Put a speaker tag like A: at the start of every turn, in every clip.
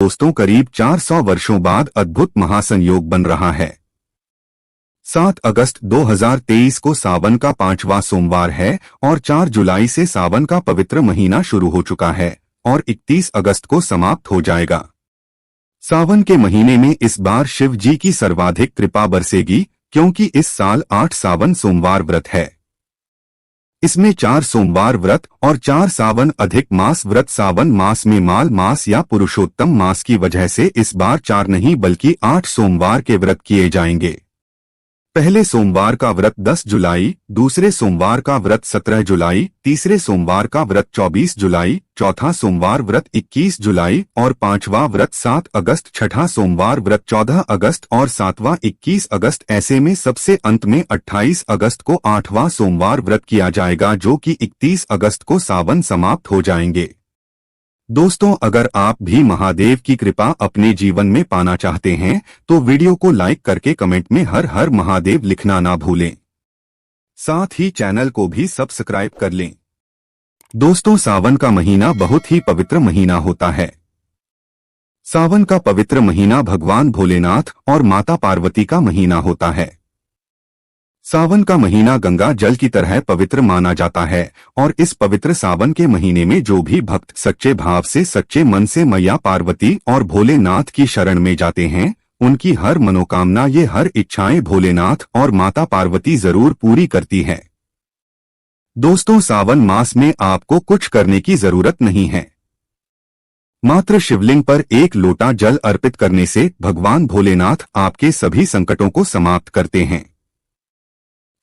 A: दोस्तों करीब 400 वर्षों बाद अद्भुत महासंयोग बन रहा है। 7 अगस्त 2023 को सावन का 5वां सोमवार है और 4 जुलाई से सावन का पवित्र महीना शुरू हो चुका है और 31 अगस्त को समाप्त हो जाएगा। सावन के महीने में इस बार शिव जी की सर्वाधिक कृपा बरसेगी क्योंकि इस साल 8 सावन सोमवार व्रत है। इसमें 4 सोमवार व्रत और 4 सावन अधिक मास व्रत सावन मास में माल मास या पुरुषोत्तम मास की वजह से इस बार 4 नहीं बल्कि 8 सोमवार के व्रत किए जाएंगे। पहले सोमवार का व्रत 10 जुलाई, दूसरे सोमवार का व्रत 17 जुलाई, तीसरे सोमवार का व्रत 24 जुलाई, चौथा सोमवार व्रत 21 जुलाई और 5वां व्रत 7 अगस्त, छठा सोमवार व्रत 14 अगस्त और 7वां 21 अगस्त। ऐसे में सबसे अंत में 28 अगस्त को 8वां सोमवार व्रत किया जाएगा जो कि 31 अगस्त को सावन समाप्त हो जाएंगे। दोस्तों, अगर आप भी महादेव की कृपा अपने जीवन में पाना चाहते हैं तो वीडियो को लाइक करके कमेंट में हर हर महादेव लिखना ना भूलें। साथ ही चैनल को भी सब्सक्राइब कर लें। दोस्तों, सावन का महीना बहुत ही पवित्र महीना होता है। सावन का पवित्र महीना भगवान भोलेनाथ और माता पार्वती का महीना होता है। सावन का महीना गंगा जल की तरह पवित्र माना जाता है और इस पवित्र सावन के महीने में जो भी भक्त सच्चे भाव से सच्चे मन से मैया पार्वती और भोलेनाथ की शरण में जाते हैं, उनकी हर मनोकामना ये हर इच्छाएं भोलेनाथ और माता पार्वती जरूर पूरी करती है। दोस्तों, सावन मास में आपको कुछ करने की जरूरत नहीं है। मात्र शिवलिंग पर एक लोटा जल अर्पित करने से भगवान भोलेनाथ आपके सभी संकटों को समाप्त करते हैं।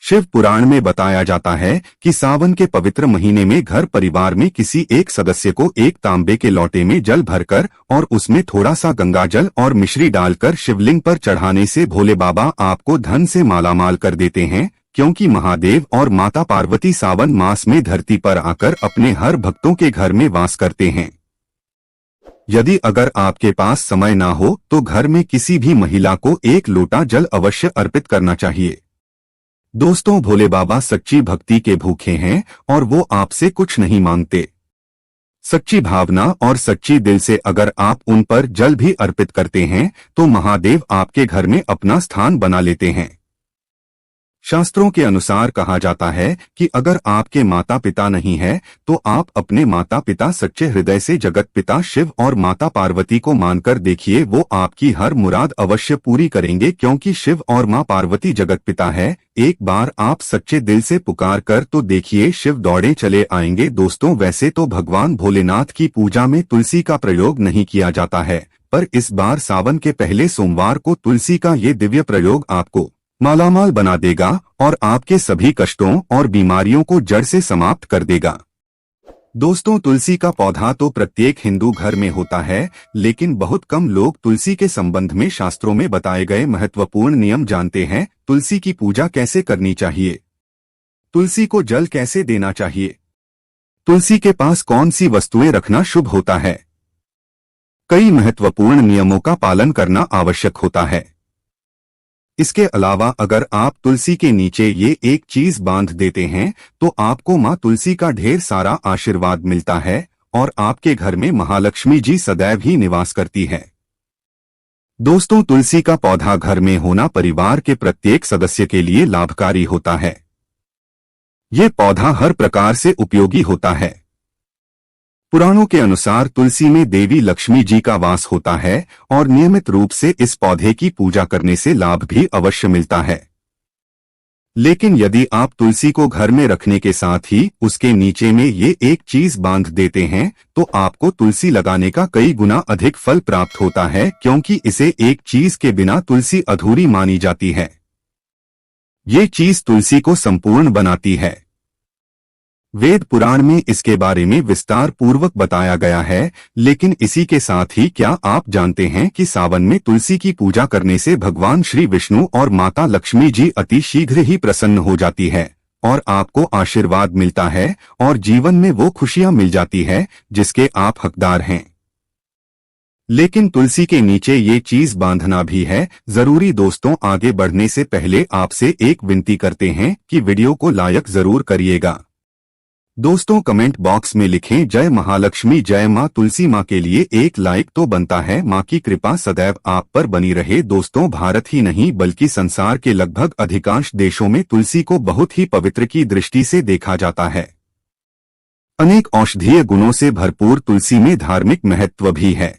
A: शिव पुराण में बताया जाता है कि सावन के पवित्र महीने में घर परिवार में किसी एक सदस्य को एक तांबे के लोटे में जल भरकर और उसमें थोड़ा सा गंगा जल और मिश्री डालकर शिवलिंग पर चढ़ाने से भोले बाबा आपको धन से मालामाल कर देते हैं, क्योंकि महादेव और माता पार्वती सावन मास में धरती पर आकर अपने हर भक्तों के घर में वास करते हैं। यदि अगर आपके पास समय ना हो तो घर में किसी भी महिला को एक लोटा जल अवश्य अर्पित करना चाहिए। दोस्तों, भोले बाबा सच्ची भक्ति के भूखे हैं और वो आपसे कुछ नहीं मांगते। सच्ची भावना और सच्ची दिल से अगर आप उन पर जल भी अर्पित करते हैं तो महादेव आपके घर में अपना स्थान बना लेते हैं। शास्त्रों के अनुसार कहा जाता है कि अगर आपके माता पिता नहीं है तो आप अपने माता पिता सच्चे हृदय से जगत पिता शिव और माता पार्वती को मानकर देखिए, वो आपकी हर मुराद अवश्य पूरी करेंगे, क्योंकि शिव और मां पार्वती जगत पिता है। एक बार आप सच्चे दिल से पुकार कर तो देखिए, शिव दौड़े चले आएंगे। दोस्तों, वैसे तो भगवान भोलेनाथ की पूजा में तुलसी का प्रयोग नहीं किया जाता है, पर इस बार सावन के पहले सोमवार को तुलसी का ये दिव्य प्रयोग आपको मालामाल बना देगा और आपके सभी कष्टों और बीमारियों को जड़ से समाप्त कर देगा। दोस्तों, तुलसी का पौधा तो प्रत्येक हिंदू घर में होता है, लेकिन बहुत कम लोग तुलसी के संबंध में शास्त्रों में बताए गए महत्वपूर्ण नियम जानते हैं। तुलसी की पूजा कैसे करनी चाहिए, तुलसी को जल कैसे देना चाहिए, तुलसी के पास कौन सी वस्तुएं रखना शुभ होता है, कई महत्वपूर्ण नियमों का पालन करना आवश्यक होता है। इसके अलावा अगर आप तुलसी के नीचे ये एक चीज बांध देते हैं तो आपको मां तुलसी का ढेर सारा आशीर्वाद मिलता है और आपके घर में महालक्ष्मी जी सदैव ही निवास करती है। दोस्तों, तुलसी का पौधा घर में होना परिवार के प्रत्येक सदस्य के लिए लाभकारी होता है। ये पौधा हर प्रकार से उपयोगी होता है। पुराणों के अनुसार तुलसी में देवी लक्ष्मी जी का वास होता है और नियमित रूप से इस पौधे की पूजा करने से लाभ भी अवश्य मिलता है। लेकिन यदि आप तुलसी को घर में रखने के साथ ही उसके नीचे में ये एक चीज बांध देते हैं तो आपको तुलसी लगाने का कई गुना अधिक फल प्राप्त होता है, क्योंकि इसे एक चीज के बिना तुलसी अधूरी मानी जाती है। ये चीज तुलसी को संपूर्ण बनाती है। वेद पुराण में इसके बारे में विस्तार पूर्वक बताया गया है, लेकिन इसी के साथ ही क्या आप जानते हैं कि सावन में तुलसी की पूजा करने से भगवान श्री विष्णु और माता लक्ष्मी जी अति शीघ्र ही प्रसन्न हो जाती है और आपको आशीर्वाद मिलता है और जीवन में वो खुशियां मिल जाती है जिसके आप हकदार हैं। लेकिन तुलसी के नीचे ये चीज बांधना भी है जरूरी। दोस्तों, आगे बढ़ने से पहले आपसे एक विनती करते हैं कि वीडियो को लाइक जरूर करिएगा। दोस्तों कमेंट बॉक्स में लिखें जय महालक्ष्मी जय मां तुलसी मां के लिए एक लाइक तो बनता है। मां की कृपा सदैव आप पर बनी रहे। दोस्तों भारत ही नहीं बल्कि संसार के लगभग अधिकांश देशों में तुलसी को बहुत ही पवित्र की दृष्टि से देखा जाता है। अनेक औषधीय गुणों से भरपूर तुलसी में धार्मिक महत्व भी है।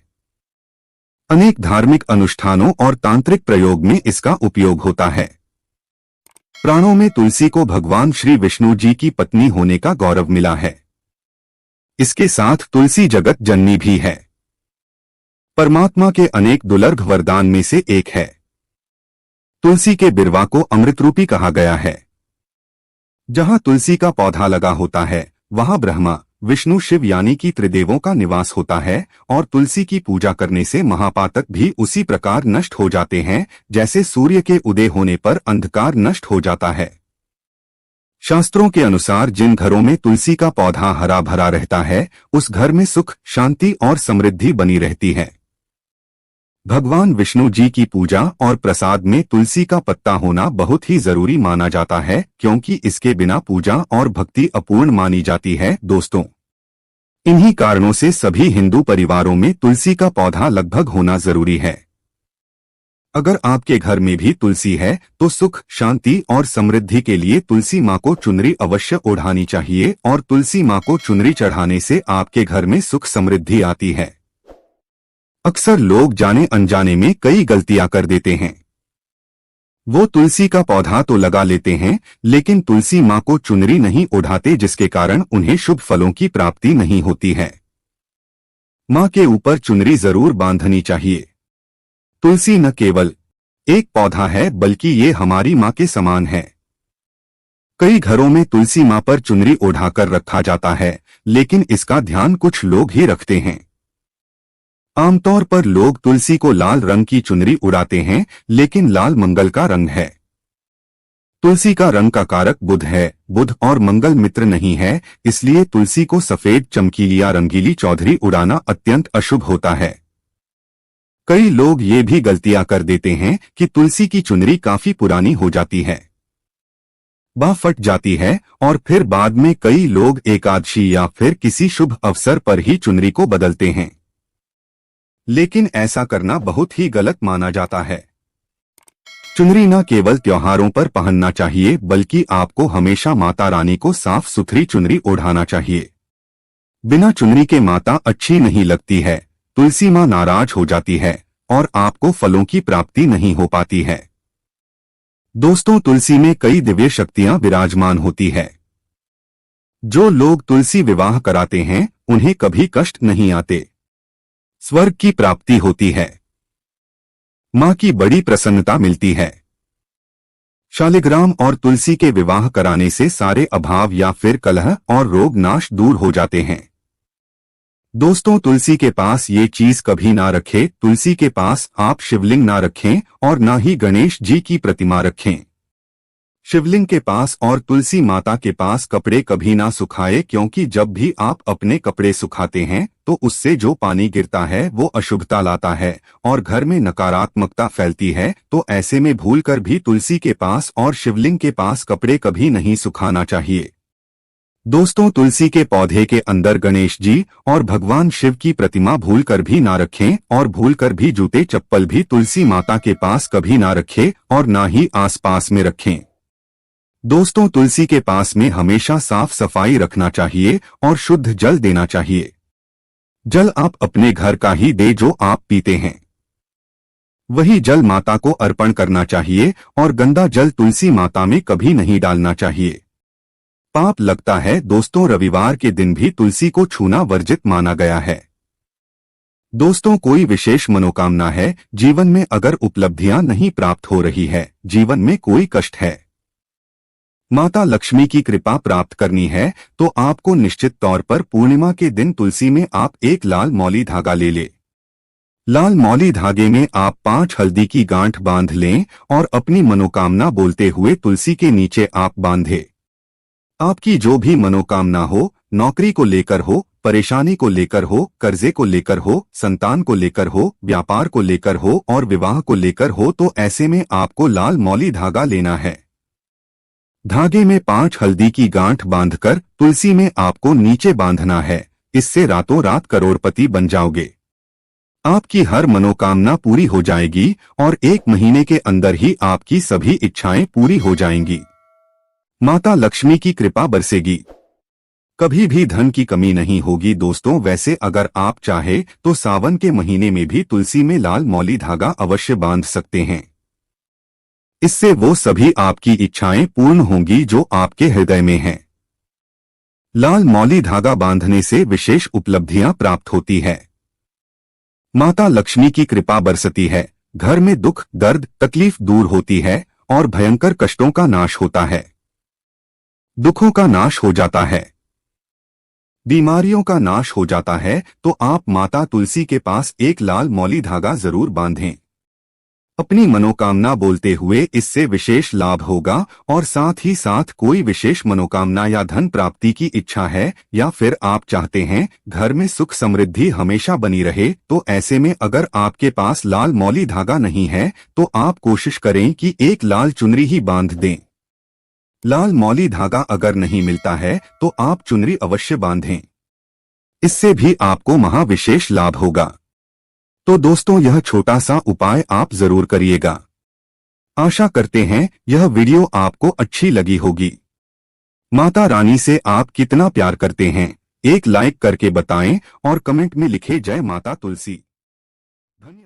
A: अनेक धार्मिक अनुष्ठानों और तांत्रिक प्रयोग में इसका उपयोग होता है। पुराणों में तुलसी को भगवान श्री विष्णु जी की पत्नी होने का गौरव मिला है। इसके साथ तुलसी जगत जननी भी है। परमात्मा के अनेक दुर्लभ वरदान में से एक है। तुलसी के बिरवा को अमृत रूपी कहा गया है। जहां तुलसी का पौधा लगा होता है वहां ब्रह्मा विष्णु शिव यानी कि त्रिदेवों का निवास होता है और तुलसी की पूजा करने से महापातक भी उसी प्रकार नष्ट हो जाते हैं जैसे सूर्य के उदय होने पर अंधकार नष्ट हो जाता है। शास्त्रों के अनुसार जिन घरों में तुलसी का पौधा हरा भरा रहता है उस घर में सुख शांति और समृद्धि बनी रहती है। भगवान विष्णु जी की पूजा और प्रसाद में तुलसी का पत्ता होना बहुत ही जरूरी माना जाता है क्योंकि इसके बिना पूजा और भक्ति अपूर्ण मानी जाती है। दोस्तों इन्हीं कारणों से सभी हिंदू परिवारों में तुलसी का पौधा लगभग होना जरूरी है। अगर आपके घर में भी तुलसी है तो सुख शांति और समृद्धि के लिए तुलसी मां को चुनरी अवश्य ओढ़ानी चाहिए और तुलसी मां को चुनरी चढ़ाने से आपके घर में सुख समृद्धि आती है। अक्सर लोग जाने अनजाने में कई गलतियां कर देते हैं। वो तुलसी का पौधा तो लगा लेते हैं लेकिन तुलसी मां को चुनरी नहीं ओढ़ाते जिसके कारण उन्हें शुभ फलों की प्राप्ति नहीं होती है। मां के ऊपर चुनरी जरूर बांधनी चाहिए। तुलसी न केवल एक पौधा है बल्कि ये हमारी मां के समान है। कई घरों में तुलसी मां पर चुनरी ओढ़ाकर रखा जाता है लेकिन इसका ध्यान कुछ लोग ही रखते हैं। आमतौर पर लोग तुलसी को लाल रंग की चुनरी उड़ाते हैं लेकिन लाल मंगल का रंग है। तुलसी का रंग का कारक बुध है। बुध और मंगल मित्र नहीं है इसलिए तुलसी को सफेद चमकीली या रंगीली चौधरी उड़ाना अत्यंत अशुभ होता है। कई लोग ये भी गलतियां कर देते हैं कि तुलसी की चुनरी काफी पुरानी हो जाती है, बाह फट जाती है और फिर बाद में कई लोग एकादशी या फिर किसी शुभ अवसर पर ही चुनरी को बदलते हैं। लेकिन ऐसा करना बहुत ही गलत माना जाता है। चुनरी न केवल त्योहारों पर पहनना चाहिए बल्कि आपको हमेशा माता रानी को साफ सुथरी चुनरी ओढ़ाना चाहिए। बिना चुनरी के माता अच्छी नहीं लगती है, तुलसी मां नाराज हो जाती है और आपको फलों की प्राप्ति नहीं हो पाती है। दोस्तों तुलसी में कई दिव्य शक्तियां विराजमान होती है। जो लोग तुलसी विवाह कराते हैं उन्हें कभी कष्ट नहीं आते, स्वर्ग की प्राप्ति होती है, मां की बड़ी प्रसन्नता मिलती है। शालिग्राम और तुलसी के विवाह कराने से सारे अभाव या फिर कलह और रोग नाश दूर हो जाते हैं। दोस्तों तुलसी के पास ये चीज कभी ना रखें। तुलसी के पास आप शिवलिंग ना रखें और ना ही गणेश जी की प्रतिमा रखें। शिवलिंग के पास और तुलसी माता के पास कपड़े कभी ना सुखाए क्योंकि जब भी आप अपने कपड़े सुखाते हैं तो उससे जो पानी गिरता है वो अशुभता लाता है और घर में नकारात्मकता फैलती है। तो ऐसे में भूलकर भी तुलसी के पास और शिवलिंग के पास कपड़े कभी नहीं सुखाना चाहिए। दोस्तों तुलसी के पौधे के अंदर गणेश जी और भगवान शिव की प्रतिमा भूलकर भी ना रखें और भूलकर भी जूते चप्पल भी तुलसी माता के पास कभी ना रखें और ना ही आसपास में रखें। दोस्तों तुलसी के पास में हमेशा साफ सफाई रखना चाहिए और शुद्ध जल देना चाहिए। जल आप अपने घर का ही दे जो आप पीते हैं, वही जल माता को अर्पण करना चाहिए और गंदा जल तुलसी माता में कभी नहीं डालना चाहिए, पाप लगता है। दोस्तों रविवार के दिन भी तुलसी को छूना वर्जित माना गया है। दोस्तों कोई विशेष मनोकामना है, जीवन में अगर उपलब्धियां नहीं प्राप्त हो रही है, जीवन में कोई कष्ट है, माता लक्ष्मी की कृपा प्राप्त करनी है तो आपको निश्चित तौर पर पूर्णिमा के दिन तुलसी में आप एक लाल मौली धागा ले ले। लाल मौली धागे में आप 5 हल्दी की गांठ बांध लें और अपनी मनोकामना बोलते हुए तुलसी के नीचे आप बांधे। आपकी जो भी मनोकामना हो, नौकरी को लेकर हो, परेशानी को लेकर हो, कर्जे को लेकर हो, संतान को लेकर हो, व्यापार को लेकर हो और विवाह को लेकर हो, तो ऐसे में आपको लाल मौली धागा लेना है। धागे में 5 हल्दी की गांठ बांधकर तुलसी में आपको नीचे बांधना है। इससे रातों रात करोड़पति बन जाओगे। आपकी हर मनोकामना पूरी हो जाएगी और 1 महीने के अंदर ही आपकी सभी इच्छाएं पूरी हो जाएंगी। माता लक्ष्मी की कृपा बरसेगी। कभी भी धन की कमी नहीं होगी दोस्तों। वैसे अगर आप चाहे तो सावन के महीने में भी तुलसी में लाल मौली धागा अवश्य बांध सकते हैं। इससे वो सभी आपकी इच्छाएं पूर्ण होंगी जो आपके हृदय में हैं। लाल मौली धागा बांधने से विशेष उपलब्धियां प्राप्त होती है। माता लक्ष्मी की कृपा बरसती है। घर में दुख, दर्द, तकलीफ दूर होती है और भयंकर कष्टों का नाश होता है। दुखों का नाश हो जाता है, बीमारियों का नाश हो जाता है। तो आप माता तुलसी के पास एक लाल मौली धागा जरूर बांधें। अपनी मनोकामना बोलते हुए इससे विशेष लाभ होगा। और साथ ही साथ कोई विशेष मनोकामना या धन प्राप्ति की इच्छा है या फिर आप चाहते हैं घर में सुख समृद्धि हमेशा बनी रहे, तो ऐसे में अगर आपके पास लाल मौली धागा नहीं है तो आप कोशिश करें कि एक लाल चुनरी ही बांध दें। लाल मौली धागा अगर नहीं मिलता है तो आप चुनरी अवश्य बांधें। इससे भी आपको महाविशेष लाभ होगा। तो दोस्तों यह छोटा सा उपाय आप जरूर करिएगा। आशा करते हैं यह वीडियो आपको अच्छी लगी होगी। माता रानी से आप कितना प्यार करते हैं एक लाइक करके बताएं और कमेंट में लिखें जय माता तुलसी। धन्यवाद।